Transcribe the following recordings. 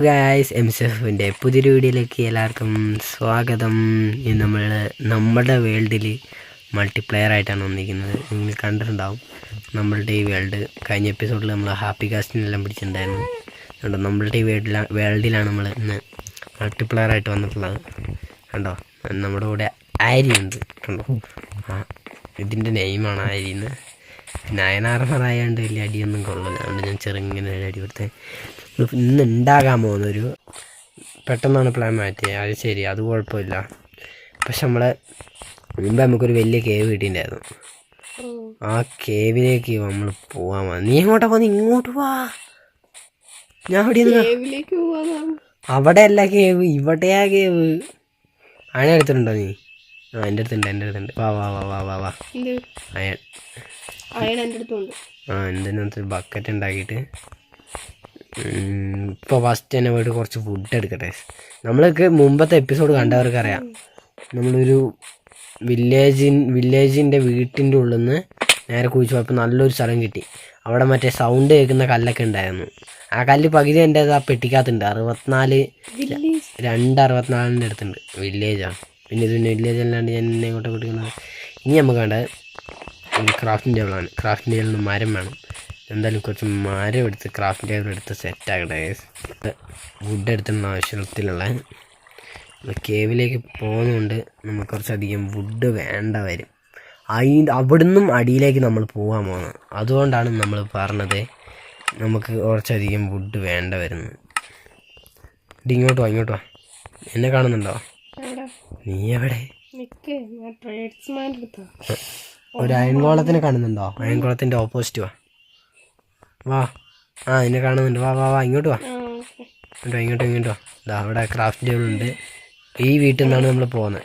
Guys എംസെഫിൻ്റെ പുതിയൊരു വീഡിയോയിലേക്ക് എല്ലാവർക്കും സ്വാഗതം. നമ്മൾ നമ്മുടെ വേൾഡിൽ മൾട്ടിപ്ലെയർ ആയിട്ടാണ് വന്നിരിക്കുന്നത്. നിങ്ങൾ കണ്ടിട്ടുണ്ടാവും നമ്മളുടെ ഈ വേൾഡ്. കഴിഞ്ഞ എപ്പിസോഡിൽ നമ്മൾ ഹാപ്പി കാസ്റ്റിനെല്ലാം പിടിച്ചിട്ടുണ്ടായിരുന്നു. കണ്ടോ, നമ്മളുടെ ഈ വേൾഡിലാണ് നമ്മൾ ഇന്ന് മൾട്ടിപ്ലെയർ ആയിട്ട് വന്നിട്ടുള്ളത്. കണ്ടോ, നമ്മുടെ കൂടെ ആരി ഉണ്ട്. കണ്ടോ, ഇതിൻ്റെ നെയിമാണ് ആരിന്ന്. പിന്നെ അയനാർമറായതുകൊണ്ട് വലിയ അടിയൊന്നും കൊള്ളില്ല. അതുകൊണ്ട് ഞാൻ ചെറുങ്ങനെ അടി കൊടുത്തേ. ഇന്ന് ഉണ്ടാകാൻ പോകുന്നൊരു പെട്ടെന്നാണ് പ്ലാൻ മാറ്റിയത്. അത് ശരി, അത് കുഴപ്പമില്ല. പക്ഷെ നമ്മളെ മുമ്പ് നമുക്കൊരു വലിയ കേവ് കിട്ടിയിട്ടുണ്ടായിരുന്നു. ആ കേവിലേക്ക് നമ്മൾ പോവാൻ മതി. നീ എങ്ങോട്ടാ പോകുന്നത്? ഇങ്ങോട്ട് വാ. ഞാൻ അവിടെ അല്ല കേവ്, ഇവിടെയാ കേവ്. അയൺ എടുത്തിട്ടുണ്ടോ നീ? ആ, എൻ്റെ അടുത്തുണ്ട്. വാ വാ വാ വാ വാ വാ. എന്തിനകത്ത് ബക്കറ്റ് ഉണ്ടാക്കിയിട്ട് ഇപ്പോൾ ഫസ്റ്റ് തന്നെ പോയിട്ട് കുറച്ച് ഫുഡ് എടുക്കട്ടെ. നമ്മൾക്ക് മുമ്പത്തെ എപ്പിസോഡ് കണ്ടവർക്കറിയാം, നമ്മളൊരു വില്ലേജിൻ്റെ വീട്ടിൻ്റെ ഉള്ളിൽ നിന്ന് നേരെ കുഴിച്ച് പോയപ്പോൾ നല്ലൊരു സ്ഥലം കിട്ടി. അവിടെ മറ്റേ സൗണ്ട് കേൾക്കുന്ന കല്ലൊക്കെ ഉണ്ടായിരുന്നു. ആ കല്ല് പകുതി എൻ്റെ ആ പെട്ടിക്കകത്തുണ്ട്. 64 അടുത്തുണ്ട്. വില്ലേജാണ്. പിന്നെ വില്ലേജ് അല്ലാണ്ട് ഞാൻ എന്നെ ഇങ്ങോട്ട് കൊടുക്കുന്നത്. ഇനി നമുക്ക് വേണ്ടത് ഒരു ക്രാഫ്റ്റിംഗ് ടേബിളാണ്. ക്രാഫ്റ്റിംഗ് ടേബിളിന് മരം വേണം. എന്തായാലും കുറച്ച് മരം എടുത്ത് ക്രാഫ്റ്റിംഗ് ടേബിൾ എടുത്ത് സെറ്റാക്കട്ടെ. വുഡ് എടുത്തുള്ള ആവശ്യത്തിലുള്ള കേവിലേക്ക് പോകുന്നതുകൊണ്ട് നമുക്ക് കുറച്ചധികം വുഡ് വേണ്ട വരും. അവിടുന്നും അടിയിലേക്ക് നമ്മൾ പോകാൻ പോകുന്നത്. അതുകൊണ്ടാണ് നമ്മൾ പറഞ്ഞത് നമുക്ക് കുറച്ചധികം വുഡ് വേണ്ട വരുന്നത്. ഇങ്ങോട്ട് വാ. എന്നെ കാണുന്നുണ്ടോ? നീ എവിടെ? ഒരു അയൺകോളത്തിനെ കാണുന്നുണ്ടോ? അയൺകോളത്തിൻ്റെ ഓപ്പോസിറ്റ് വാ. ആ, എന്നെ കാണുന്നുണ്ട്. വാ വാ വാ, ഇങ്ങോട്ട് വാ. ഇങ്ങോട്ട് വാ. ഇതാ അവിടെ ക്രാഫ്റ്റ് ടേബിൾ ഉണ്ട്. ഈ വീട്ടിൽ നിന്നാണ് നമ്മൾ പോകുന്നത്.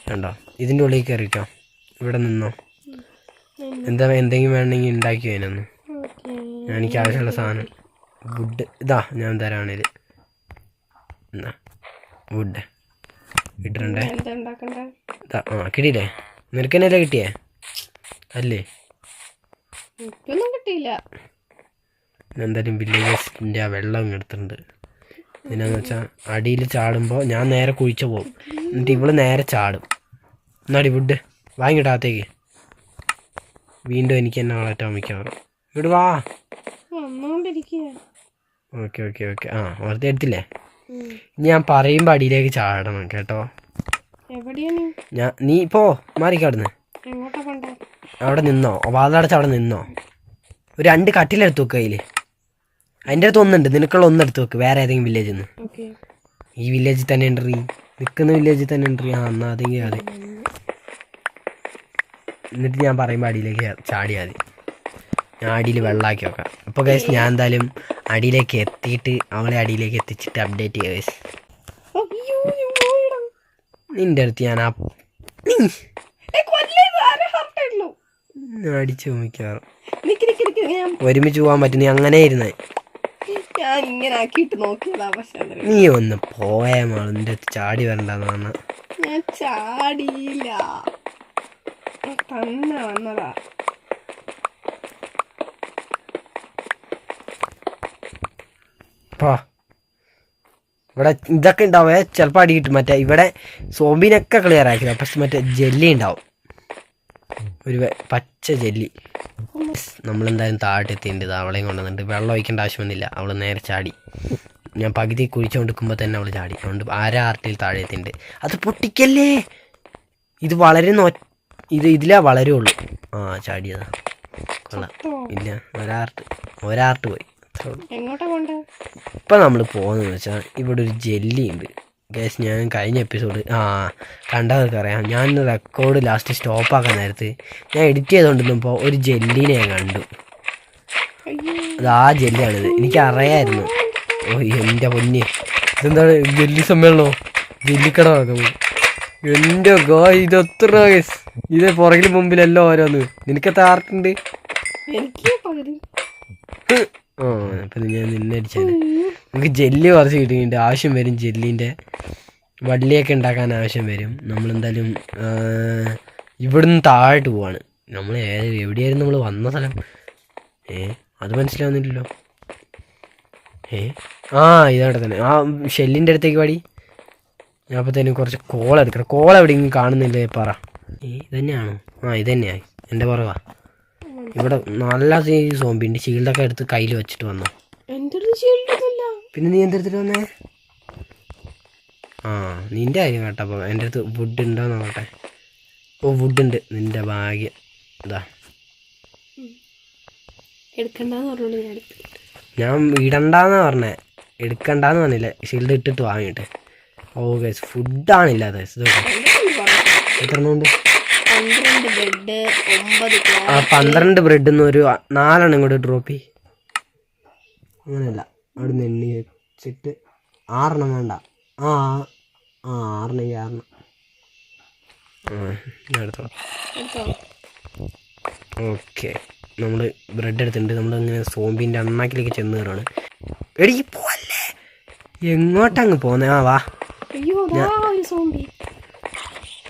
കണ്ടോ, ഇതിൻ്റെ ഉള്ളിൽ കയറിട്ടോ. ഇവിടെ നിന്നോ. എന്തെങ്കിലും വേണമെങ്കിൽ ഉണ്ടാക്കിയോ അതിനൊന്ന്. എനിക്ക് ആവശ്യമുള്ള സാധനം വുഡ് ഇതാ ഞാൻ തരാണിത്. എന്നാ വുഡ് ഇട്ടിട്ടുണ്ടേ. കിട്ടിയില്ലേ? നിനക്കെന്നല്ലേ കിട്ടിയേ? അല്ലേ? എന്തായാലും വില്ലേജസിൻ്റെ ആ വെള്ളം എടുത്തിട്ടുണ്ട്. ഇതിനാന്ന് വെച്ചാൽ അടിയിൽ ചാടുമ്പോൾ ഞാൻ നേരെ കുഴിച്ച് പോകും. എന്നിട്ട് ഇവള് നേരെ ചാടും. എന്നാടി വുഡ് വാങ്ങിയിട്ടാത്തേക്ക്. വീണ്ടും എനിക്ക് എന്നെ വളറ്റാൻ മിക്കവാറും. ഇവിടെ വാ. ഓക്കെ. ആ, വെറുതെ എടുത്തില്ലേ? ഞാൻ പറയുമ്പോൾ അടിയിലേക്ക് ചാടണം കേട്ടോ. നീ പോ, മാറിക്കാടുന്ന്. അവിടെ നിന്നോ, വാതിലടച്ച് അവിടെ നിന്നോ. ഒരു 2 കട്ടിലെടുത്ത് വെക്ക് കയ്യിൽ. അതിൻ്റെ അടുത്ത് ഒന്നുണ്ട്, നിനക്കുള്ള ഒന്നെടുത്ത് വെക്ക്. വേറെ ഏതെങ്കിലും വില്ലേജിൽ നിന്ന്. ഈ വില്ലേജിൽ തന്നെ എൻട്രി, നിൽക്കുന്ന വില്ലേജിൽ തന്നെ എൻട്രി. ആ, എന്നാൽ അതെങ്കിൽ അതെ. എന്നിട്ട് ഞാൻ പറയുമ്പോൾ അടിയിലേക്ക് ചാടിയാൽ മതി. ഞാൻ അടിയിൽ വെള്ളമാക്കി വെക്കാം. അപ്പോൾ ഗൈസ്, ഞാൻ എന്തായാലും അടിയിലേക്ക് എത്തിയിട്ട് അവളെ അടിയിലേക്ക് എത്തിച്ചിട്ട് അപ്ഡേറ്റ് ചെയ്യാം ഗൈസ്. നിൻ്റെ അടുത്ത് ഞാൻ അടിച്ചു മിക്കാറും ഒരുമിച്ച് പോകാൻ പറ്റും. നീ അങ്ങനെ ഇരുന്നേ. നീ ഒന്ന് പോയ നിന്റെ അടുത്ത് ചാടി വരണ്ടെന്ന് പറഞ്ഞ. ഞാൻ ചാടിയില്ല, തന്നെ വന്നതാ. ഇവിടെ ഇതൊക്കെ ഉണ്ടാവേ, ചിലപ്പോൾ അടി കിട്ടും. മറ്റേ ഇവിടെ സോംബിനൊക്കെ ക്ലിയർ ആക്കില്ല. പക്ഷെ മറ്റേ ജെല്ലി ഉണ്ടാവും, ഒരു പച്ച ജെല്ലി. നമ്മളെന്തായാലും താഴെ എത്തിയിട്ടുണ്ട്. അവളെയും കൊണ്ടുവന്നിട്ട് വെള്ളം ഒഴിക്കേണ്ട ആവശ്യമൊന്നുമില്ല. അവൾ നേരെ ചാടി. ഞാൻ പകുതി കുഴിച്ചുകൊണ്ടിരിക്കുമ്പോൾ തന്നെ അവൾ ചാടി. അതുകൊണ്ട് ആർട്ടിൽ താഴെ എത്തിയിട്ടുണ്ട്. അത് പൊട്ടിക്കല്ലേ, ഇത് വളരുന്ന ഇതിലേ വളരുള്ളൂ. ആ, ചാടിയതാ. കൊള്ളാം. ഇല്ല, ഒരാർട്ട് പോയി. ഇപ്പം നമ്മൾ പോകുന്നതെന്ന് വെച്ചാൽ ഇവിടെ ഒരു ജെല്ലി ഉണ്ട് ഗൈസ്. ഞാൻ കഴിഞ്ഞ എപ്പിസോഡ് കണ്ടവർക്ക് അറിയാം. ഞാൻ റെക്കോർഡ് ലാസ്റ്റ് സ്റ്റോപ്പാക്കാൻ നേരത്ത് ഞാൻ എഡിറ്റ് ചെയ്തുകൊണ്ടിരുന്നപ്പോൾ ഒരു ജെല്ലിനെ ഞാൻ കണ്ടു. അത് ആ ജെല്ലിയാണിത്. എനിക്കറിയായിരുന്നു. ഓ എൻ്റെ പൊന്നെ, ഇതെന്താണ് ജെല്ലി സമ്മേളനോ? ജെല്ലിക്കട നടക്കുന്നത്. എൻ്റെ ഇതെത്ര ഗൈസ്. ഇത് പുറകിൽ മുമ്പിലല്ലോ ഓരോന്ന്. നിനക്കെത്ര ആർട്ടുണ്ട്? അപ്പം ഞാൻ നിന്നെ അടിച്ചാണ്. നമുക്ക് ജെല്ലി കുറച്ച് കിട്ടിയിട്ട് ആവശ്യം വരും. ജെല്ലിൻ്റെ വള്ളിയൊക്കെ ഉണ്ടാക്കാൻ ആവശ്യം വരും. നമ്മളെന്തായാലും ഇവിടുന്ന് താഴോട്ട് പോവാണ്. നമ്മൾ എവിടെയായിരുന്നു നമ്മൾ വന്ന സ്ഥലം? അത് മനസ്സിലാവുന്നില്ലല്ലോ. ആ ഇതവിടെ തന്നെ ആ ഷെല്ലിൻ്റെ അടുത്തേക്ക് പാടി. ഞാൻ അപ്പോഴത്തേനും കുറച്ച് കോള എടുക്കണം. കോള എവിടെയെങ്കിലും കാണുന്നില്ലേ പറ. ഇതന്നെയാണോ? ആ ഇതന്നെയായി. എൻ്റെ പുറവാ. ഇവിടെ നല്ല സോംബിൻ്റെ ഷീൽഡൊക്കെ എടുത്ത് കയ്യിൽ വെച്ചിട്ട് വന്നു. പിന്നെ നീ എന്തെടുത്തിട്ട് വന്നേ? ആ നിൻ്റെ കാര്യം കേട്ടപ്പോൾ എൻ്റെ അടുത്ത് വുഡ് ഉണ്ടോ നോക്കട്ടെ. ഓ വുഡ് ഉണ്ട്. നിൻ്റെ ഭാഗ്യം. ഇതാ ഞാൻ ഇടണ്ടെന്നാ പറഞ്ഞേ, എടുക്കണ്ടെന്ന് പറഞ്ഞില്ല. ഷീൽഡ് ഇട്ടിട്ട് വാങ്ങിയിട്ട്. ഓ ഗൈസ് ഫുഡാണില്ല. എത്ര ഉണ്ട്? 12 ബ്രെഡിൽ നിന്ന് ഒരു 4 ഇങ്ങോട്ട് ഡ്രോപ്പ് ചെയ്യും. അങ്ങനെയല്ല, അവിടെ നിന്ന് എണ്ണി വെച്ചിട്ട് 6 വേണ്ട. ആ 6 ഞാൻ എടുത്തോളാം. ഓക്കെ നമ്മൾ ബ്രെഡ് എടുത്തിട്ടുണ്ട്. നമ്മളിങ്ങനെ സോംബിൻ്റെ അണ്ണാക്കിലേക്ക് ചെന്ന് കയറുകയാണ്. എടി പോവല്ലേ, എങ്ങോട്ടങ്ങ് പോന്നേ? ആ വാ,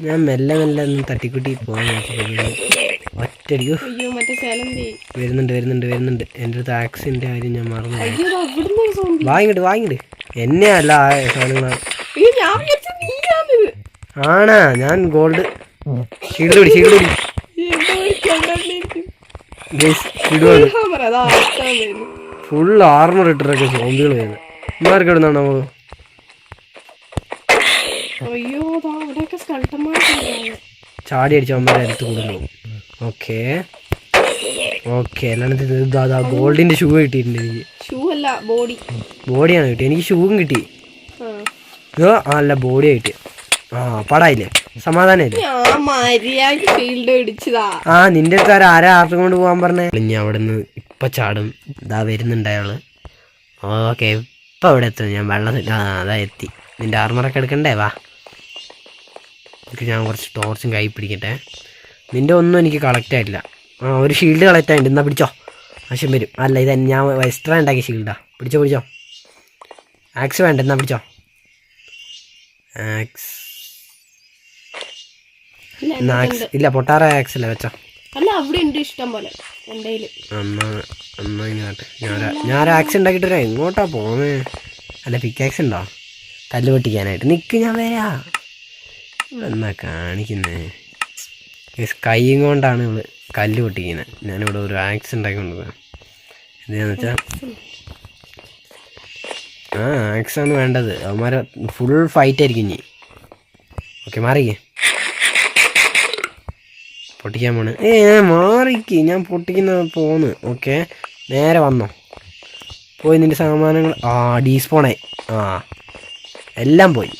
ഞാൻ മെല്ലെ മെല്ലെ ഒന്ന് തട്ടിക്കുട്ടി പോകാൻ ഒറ്റടിക്കോ. വരുന്നുണ്ട്. എൻ്റെ അടുത്ത് ആക്സിൻ്റെ കാര്യം ഞാൻ മറന്നു. വാങ്ങിട്ട് എന്നെയല്ല സാധനങ്ങളാണ്. ആണാ? ഞാൻ ഗോൾഡ് ഷീൽഡ് പിടി. ഫുൾ ആർമർ ഇട്ടിട്ടൊക്കെ സോംബികൾ വരുന്നത്. ഇമാർക്ക് എവിടുന്നാണോ? ചാടി അടിച്ച അമ്മമാരെ അടുത്ത് കൂടുതലോ. ഓക്കെ അല്ലാണ്ട് ഗോൾഡിന്റെ ഷൂ കിട്ടിയിട്ടുണ്ട് എനിക്ക്. ബോഡിയാണ് കിട്ടി. എനിക്ക് ഷൂവും കിട്ടി. അല്ല ബോഡിയാ കിട്ടി. ആ പടായില്ലേ, സമാധാനമില്ലേ? ആ നിന്റെ അടുത്ത് ആരാ ആർക്കും കൊണ്ട് പോകാൻ പറഞ്ഞേ? ഇനി അവിടെ നിന്ന് ഇപ്പൊ ചാടും. ഇതാ വരുന്നുണ്ട് അയാള്. ഓക്കെ ഇപ്പൊ അവിടെ എത്തും. ഞാൻ വെള്ളത്തിൽ അതാ എത്തി. നിന്റെ ആർമറൊക്കെ എടുക്കണ്ടേ? വാ, എനിക്ക് ഞാൻ കുറച്ച് ടോർച്ചും കൈ പിടിക്കട്ടെ. നിന്റെ ഒന്നും എനിക്ക് കളക്റ്റ് ആയിട്ടില്ല. ആ ഒരു ഷീൽഡ് കളക്റ്റ് ആയിട്ട്. എന്നാ പിടിച്ചോ, ആവശ്യം വരും. അല്ല ഇത് ഞാൻ എക്സ്ട്രാ ഉണ്ടാക്കിയ ഷീൽഡാ. പിടിച്ചോ. ആക്സ് വേണ്ട, എന്നാ പിടിച്ചോ. ആക്സ് ഇല്ല, പൊട്ടാറ ആക്സ് അല്ല, വെച്ചോ. ഞാൻ ആക്സ് ഉണ്ടാക്കിട്ട് എങ്ങോട്ടാ പോന്നേ? അല്ല പിക്കാക്സ് ഉണ്ടോ കല്ല് പൊട്ടിക്കാനായിട്ട്? നിക്ക്, ഞാൻ വരാ. എന്നാ കാണിക്കുന്നേ? കൈയും കൊണ്ടാണ് ഇവള് കല്ല് പൊട്ടിക്കുന്നത്. ഞാനിവിടെ ഒരു ആക്സ് ഉണ്ടാക്കിക്കൊണ്ട് പോകാം. എന്താന്ന് വെച്ചാൽ ആക്സാണ് വേണ്ടത്. അവന്മാരെ ഫുൾ ഫൈറ്റ് ആയിരിക്കും ഇനി. ഓക്കെ മാറിക്കേ, പൊട്ടിക്കാൻ പോണ്. മാറിക്ക്, ഞാൻ പൊട്ടിക്കുന്നത് പോന്ന്. ഓക്കെ നേരെ വന്നോ, പോയി നിന്റെ സാമാനങ്ങൾ. ഡീസ്പോണായി. എല്ലാം പോയി.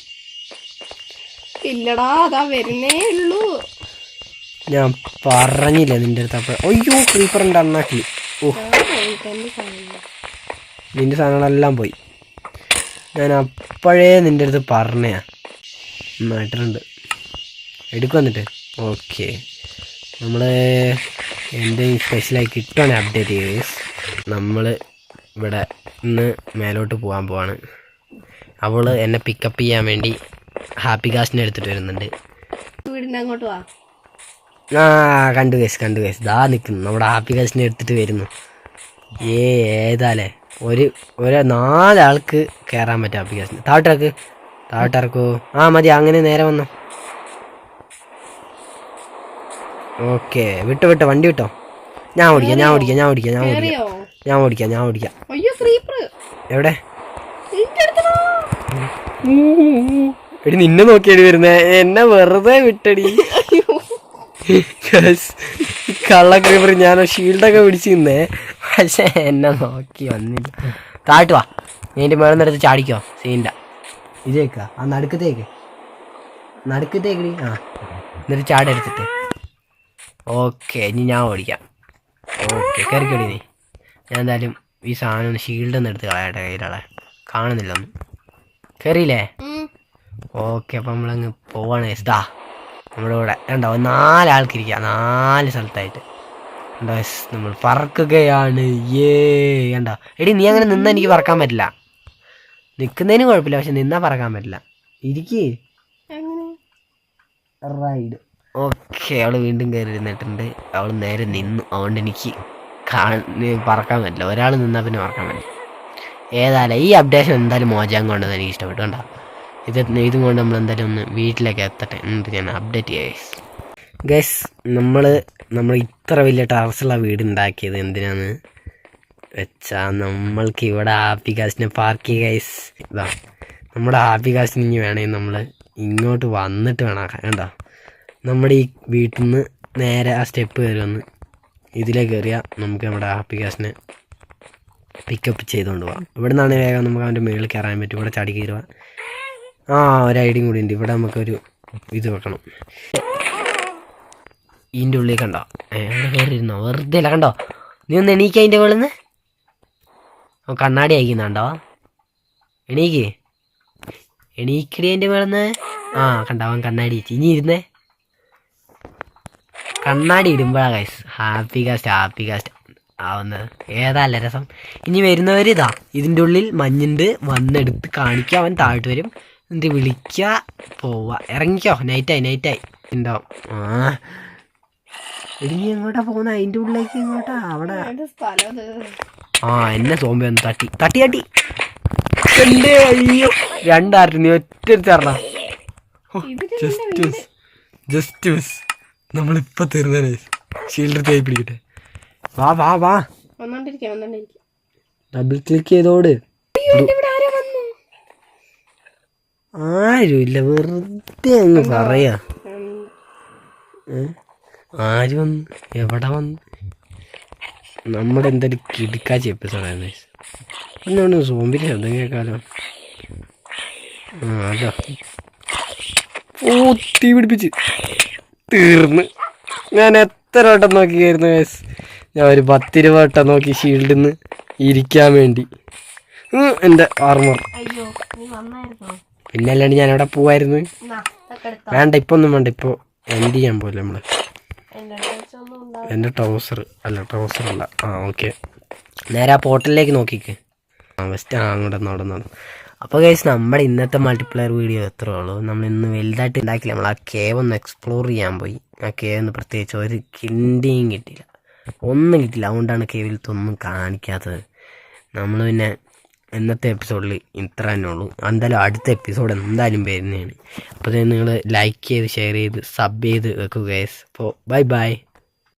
ഇല്ലടാ, അതാ വരുന്നേ ഉള്ളൂ. ഞാൻ പറഞ്ഞില്ലേ നിന്റെ അടുത്ത്. അപ്പം അയ്യോ ക്രീപ്പറിൻ്റെ അണ്ണാക്കി. നിന്റെ സാധനങ്ങളെല്ലാം പോയി. ഞാൻ അപ്പോഴേ നിന്റെ അടുത്ത് പറഞ്ഞാ. നട്ടിട്ടുണ്ട്, എടുക്കും വന്നിട്ട്. ഓക്കെ നമ്മൾ എന്തെങ്കിലും സ്പെഷ്യലായി കിട്ടുവാണെങ്കിൽ അപ്ഡേറ്റ് ചെയ്ത് നമ്മൾ ഇവിടെ ഇന്ന് മേലോട്ട് പോകാൻ പോവാണ്. അവൾ എന്നെ പിക്കപ്പ് ചെയ്യാൻ വേണ്ടി ഹാപ്പി ഗാസിനെ എടുത്തിട്ട് വരുന്നുണ്ട്. അങ്ങോട്ട് വാ. കണ്ടു കേസ് ദാ നിൽക്കുന്നു. നമ്മുടെ ഹാപ്പി ഗാസിനെ എടുത്തിട്ട് വരുന്നു. ഏതാലേ ഒരു 4 ആൾക്ക് കയറാൻ പറ്റും ഹാപ്പി ഗാസിന്. താഴോട്ടിറക്കൂ. മതി, അങ്ങനെ നേരെ വന്നോ. ഓക്കെ വിട്ടോ, വണ്ടി വിട്ടോ. ഞാൻ ഓടിക്കാം. എവിടെ? എടി നിന്നെ നോക്കിയടി വരുന്നേ, എന്നെ വെറുതെ വിട്ടടി. കള്ള ക്രീപ്പർ. ഞാൻ ഷീൽഡൊക്കെ പിടിച്ച് നിന്നേ, പക്ഷെ എന്നെ നോക്കി വന്നില്ല. താഴ്ത്തു വാ, നീൻ്റെ മേളം എടുത്ത് ചാടിക്കോ. സീൻ്റെ ഇതേക്കാ ആ നടുക്കത്തേക്ക്. എന്നിട്ട് ചാടെടുത്തിട്ട്. ഓക്കെ ഇനി ഞാൻ ഓടിക്കാം. ഓക്കെ കയറിക്കോടി നീ. ഞാൻ എന്തായാലും ഈ സാധനം ഷീൽഡ് ഒന്ന് എടുത്ത് കളയട്ടെ. കയ്യിലാളെ കാണുന്നില്ല ഒന്നും. കയറിയില്ലേ? ഓക്കെ അപ്പം നമ്മളങ്ങ് പോവാണ്. ഇതാ നമ്മുടെ ഇവിടെ ഉണ്ടോ 4 ആൾക്കിരിക്കുക, 4 സ്ഥലത്തായിട്ട് ഉണ്ടോ. നമ്മൾ പറക്കുകയാണ്. കണ്ടോ? എടി നീ അങ്ങനെ നിന്നാൽ എനിക്ക് പറക്കാൻ പറ്റില്ല. നിൽക്കുന്നതിന് കുഴപ്പമില്ല, പക്ഷെ നിന്നാൽ പറക്കാൻ പറ്റില്ല. ഇരിക്കേ റൈഡ്. ഓക്കെ അവൾ വീണ്ടും കയറി ഇരുന്നിട്ടുണ്ട്. അവൾ നേരെ നിന്നു. അതുകൊണ്ട് എനിക്ക് പറക്കാൻ പറ്റില്ല. ഒരാൾ നിന്നാൽ പിന്നെ പറക്കാൻ പറ്റില്ല. ഏതായാലും ഈ അപ്ഡേഷൻ എന്തായാലും മോജാൻ കൊണ്ടെന്ന് എനിക്ക് ഇഷ്ടപ്പെട്ടു കണ്ടോ. ഇതും കൊണ്ട് നമ്മൾ എന്തായാലും ഒന്ന് വീട്ടിലേക്ക് എത്തട്ടെ എന്നിട്ട് ഞാൻ അപ്ഡേറ്റ് ചെയ്യാം ഗൈസ്. നമ്മൾ ഇത്ര വലിയ ടെറസുള്ള വീട് ഉണ്ടാക്കിയത് എന്തിനാന്ന് വെച്ചാൽ നമ്മൾക്ക് ഇവിടെ ഹാപ്പി കാസ്റ്റിനെ പാർക്ക് ചെയ്യുക ഗൈസ്. ഇതാ നമ്മുടെ ഹാപ്പി കാസ്റ്റിന് ഇനി വേണമെങ്കിൽ നമ്മൾ ഇങ്ങോട്ട് വന്നിട്ട് വേണം കണ്ടോ. നമ്മുടെ ഈ വീട്ടിൽ നിന്ന് നേരെ ആ സ്റ്റെപ്പ് കയറി വന്ന് ഇതിലേക്ക് കയറിയാൽ നമുക്ക് നമ്മുടെ ഹാപ്പി കാസ്റ്റിനെ പിക്കപ്പ് ചെയ്തുകൊണ്ട് പോവാം. ഇവിടെ നിന്നാണ് വേഗം നമുക്ക് അവൻ്റെ മുകളിൽ കയറാൻ പറ്റും. ഇവിടെ ചാടി കയറുക. ഒരു ഐഡിയും കൂടി ഉണ്ട്. ഇവിടെ നമുക്കൊരു ഇത് വെക്കണം. ഇതിൻ്റെ ഉള്ളിൽ കണ്ടോ അവിടെ കയറിയിരുന്നോ വെറുതെ അല്ല കണ്ടോ. നീ ഒന്ന് എണീക്ക അതിൻ്റെ മുകളിൽ നിന്ന്. കണ്ണാടി അയക്കുന്നുണ്ടോ? എണീക്കടി അതിൻ്റെ മുകളിൽ നിന്ന്. കണ്ടോ അവൻ കണ്ണാടി വെച്ച്. ഇനി ഇരുന്നേ. കണ്ണാടി ഇടുമ്പോഴാണ് ഗൈസ് ഹാപ്പി കാസ്റ്റ് ആവുന്നത്. ഏതല്ല രസം. ഇനി വരുന്നവർ ഇതാ ഇതിൻ്റെ ഉള്ളിൽ മഞ്ഞുണ്ട് വന്നെടുത്ത് കാണിക്കുക. അവൻ താഴോട്ട് വരും എന്നിട്ട് വിളിക്കുക പോവുക. ഇറങ്ങിക്കോ നൈറ്റായി ഉണ്ടാവും. ഇനി എങ്ങോട്ടാ പോകുന്നത്? അതിൻ്റെ ഉള്ളിലേക്ക് എങ്ങോട്ടാ? അവിടെ എന്നെ സോമ്പി ഒന്ന് തട്ടി എന്റെ അയ്യോ രണ്ടായിട്ട് നീ ഒറ്റ ചേർന്നാ. Just miss. നമ്മളിപ്പോൾ തരുന്നേ ഷീൽഡ് തേയി പിടിക്കട്ടെ. വാ ഡബിൾ ക്ലിക്ക് ചെയ്തോട്. ആരുമില്ല വെറുതെ അങ്ങ് പറയാ. ആര് വന്ന് എവിടെ വന്ന്? നമ്മുടെ എന്തായാലും കിടക്കാച്ച എപ്പിസോഡായിരുന്നു. എന്നോട് സോമ്പിൻ്റെ ശബ്ദം കേൾക്കാലോ. അതാ തീ പിടിപ്പിച്ച് തീർന്ന്. ഞാൻ എത്ര വട്ടം നോക്കിയായിരുന്നു ഗൈസ്. ഞാൻ ഒരു 10 വട്ടം നോക്കി ഷീൽഡിൽ നിന്ന് ഇരിക്കാൻ വേണ്ടി. എൻ്റെ ആർമർ പിന്നെ അല്ലാണ്ട് ഞാൻ അവിടെ പോവായിരുന്നു. വേണ്ട ഇപ്പൊ ഒന്നും വേണ്ട. ഇപ്പോൾ എൻഡ് ചെയ്യാൻ പോലെ നമ്മള്. എൻ്റെ ട്രൗസർ അല്ല. ഓക്കെ നേരെ ആ പോർട്ടലിലേക്ക് നോക്കിക്ക്. വെസ്റ്റ് അങ്ങോട്ട് നടന്നു. അപ്പോൾ ഗൈസ് നമ്മുടെ ഇന്നത്തെ മൾട്ടിപ്ലെയർ വീഡിയോ എത്രയേ ഉള്ളൂ. നമ്മൾ ഇന്ന് വലുതായിട്ട് ഉണ്ടാക്കില്ല. നമ്മൾ ആ കേവ് ഒന്ന് എക്സ്പ്ലോർ ചെയ്യാൻ പോയി. ആ കേവിന് പ്രത്യേകിച്ച് ഒരു കിണ്ടിയും കിട്ടിയില്ല, ഒന്നും കിട്ടില്ല. അതുകൊണ്ടാണ് കേവിലത്തൊന്നും കാണിക്കാത്തത്. നമ്മൾ പിന്നെ ഇന്നത്തെ എപ്പിസോഡിൽ ഇത്ര തന്നെ ഉള്ളൂ. എന്തായാലും അടുത്ത എപ്പിസോഡ് എന്തായാലും വരുന്നതാണ്. അപ്പോൾ നിങ്ങൾ ലൈക്ക് ചെയ്ത് ഷെയർ ചെയ്ത് സബ് ചെയ്ത് വെക്കുക ഗൈസ്. അപ്പോൾ ബൈ